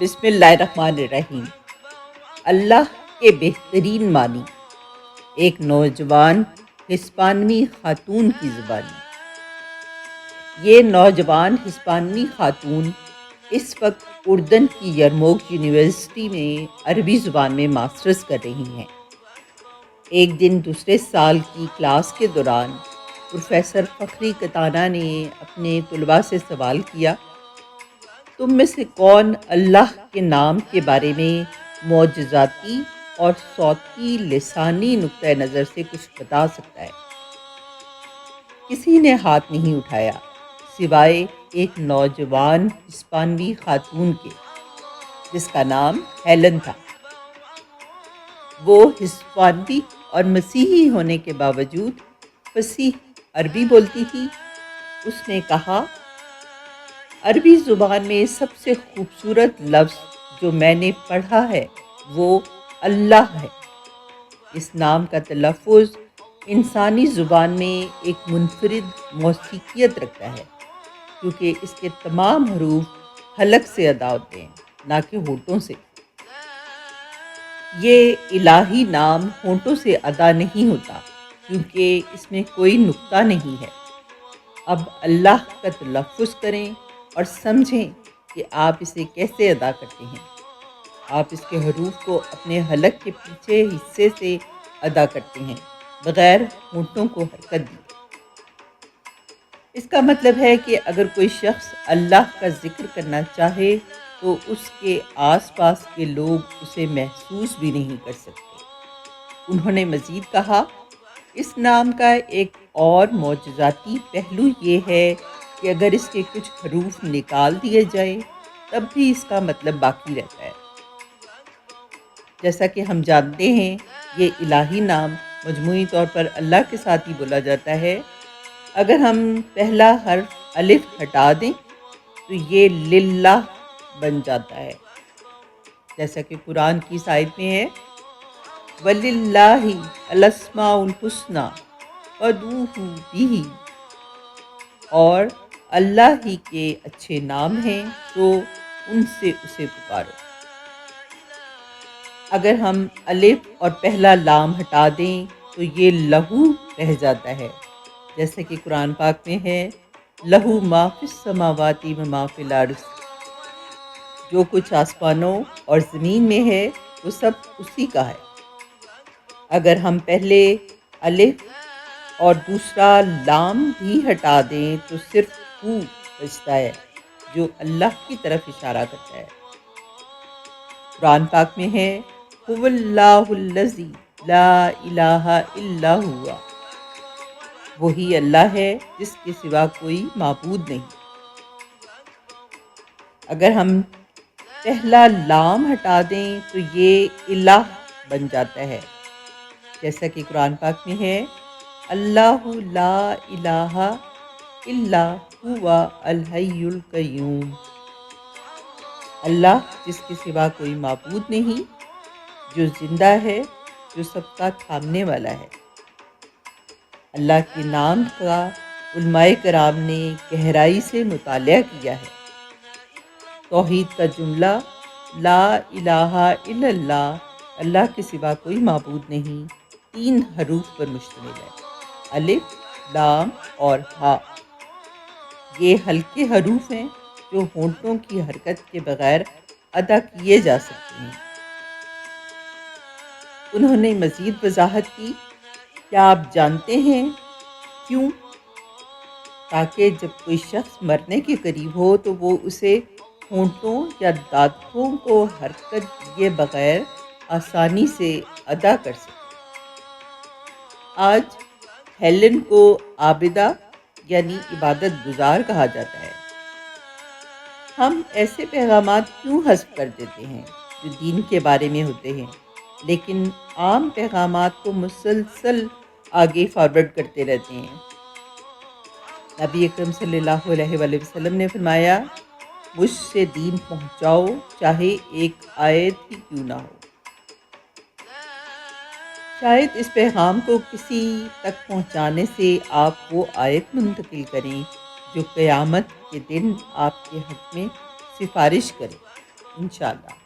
بسم اللہ الرحمن الرحیم۔ اللہ کے بہترین معنی۔ ایک نوجوان ہسپانوی خاتون کی زبانی۔ یہ نوجوان ہسپانوی خاتون اس وقت اردن کی یرموک یونیورسٹی میں عربی زبان میں ماسٹرز کر رہی ہیں۔ ایک دن دوسرے سال کی کلاس کے دوران پروفیسر فخری کتانہ نے اپنے طلباء سے سوال کیا، تم میں سے کون اللہ کے نام کے بارے میں معجزاتی اور صوتی لسانی نقطۂ نظر سے کچھ بتا سکتا ہے؟ کسی نے ہاتھ نہیں اٹھایا سوائے ایک نوجوان ہسپانوی خاتون کے، جس کا نام ہیلن تھا۔ وہ ہسپانوی اور مسیحی ہونے کے باوجود فصیح عربی بولتی تھی۔ اس نے کہا، عربی زبان میں سب سے خوبصورت لفظ جو میں نے پڑھا ہے وہ اللہ ہے۔ اس نام کا تلفظ انسانی زبان میں ایک منفرد موسیقیت رکھتا ہے، کیونکہ اس کے تمام حروف حلق سے ادا ہوتے ہیں، نہ کہ ہونٹوں سے۔ یہ الہی نام ہونٹوں سے ادا نہیں ہوتا، کیونکہ اس میں کوئی نقطہ نہیں ہے۔ اب اللہ کا تلفظ کریں اور سمجھیں کہ آپ اسے کیسے ادا کرتے ہیں۔ آپ اس کے حروف کو اپنے حلق کے پیچھے حصے سے ادا کرتے ہیں، بغیر ہونٹوں کو حرکت دیے۔ اس کا مطلب ہے کہ اگر کوئی شخص اللہ کا ذکر کرنا چاہے تو اس کے آس پاس کے لوگ اسے محسوس بھی نہیں کر سکتے۔ انہوں نے مزید کہا، اس نام کا ایک اور معجزاتی پہلو یہ ہے کہ اگر اس کے کچھ حروف نکال دیے جائیں تب بھی اس کا مطلب باقی رہتا ہے۔ جیسا کہ ہم جانتے ہیں، یہ الہی نام مجموعی طور پر اللہ کے ساتھ ہی بولا جاتا ہے۔ اگر ہم پہلا حرف الف ہٹا دیں تو یہ للہ بن جاتا ہے، جیسا کہ قرآن کی اس آیت میں ہے، وَلِلَّهِ الْأَسْمَاءُ الْحُسْنَىٰ فَادْعُوهُ بِهِ، اور اللہ ہی کے اچھے نام ہیں تو ان سے اسے پکارو۔ اگر ہم الف اور پہلا لام ہٹا دیں تو یہ لہو رہ جاتا ہے، جیسے کہ قرآن پاک میں ہے، لہو ما فی السماوات و ما فی الارض، جو کچھ آسمانوں اور زمین میں ہے وہ سب اسی کا ہے۔ اگر ہم پہلے الف اور دوسرا لام بھی ہٹا دیں تو صرف ہو بچتا ہے، جو اللہ کی طرف اشارہ کرتا ہے۔ قرآن پاک میں ہے، هو اللہ الذی لا الہ الا ہوا، وہی اللہ ہے جس کے سوا کوئی معبود نہیں۔ اگر ہم پہلا لام ہٹا دیں تو یہ الہ بن جاتا ہے، جیسا کہ قرآن پاک میں ہے، اللہ لا الہ الا ہوا الحی القیوم، اللہ جس کے سوا کوئی معبود نہیں، جو زندہ ہے، جو سب کا تھامنے والا ہے۔ اللہ کے نام کا علماء کرام نے گہرائی سے مطالعہ کیا ہے۔ توحید کا جملہ لا الہ الا اللہ، اللہ کے سوا کوئی معبود نہیں، 3 حروف پر مشتمل ہے، الف، لام اور ہا۔ یہ ہلکے حروف ہیں جو ہونٹوں کی حرکت کے بغیر ادا کیے جا سکتے ہیں۔ انہوں نے مزید وضاحت کی، کیا آپ جانتے ہیں کیوں؟ تاکہ جب کوئی شخص مرنے کے قریب ہو تو وہ اسے ہونٹوں یا دانتوں کو حرکت دیے بغیر آسانی سے ادا کر سکے۔ آج ہیلن کو عابدہ یعنی عبادت گزار کہا جاتا ہے۔ ہم ایسے پیغامات کیوں حذف کر دیتے ہیں جو دین کے بارے میں ہوتے ہیں، لیکن عام پیغامات کو مسلسل آگے فارورڈ کرتے رہتے ہیں؟ نبی اکرم صلی اللہ علیہ وآلہ وسلم نے فرمایا، مجھ سے دین پہنچاؤ چاہے ایک آیت ہی کیوں نہ ہو۔ شاید اس پیغام کو کسی تک پہنچانے سے آپ وہ آیت منتقل کریں جو قیامت کے دن آپ کے حق میں سفارش کرے۔ انشاءاللہ۔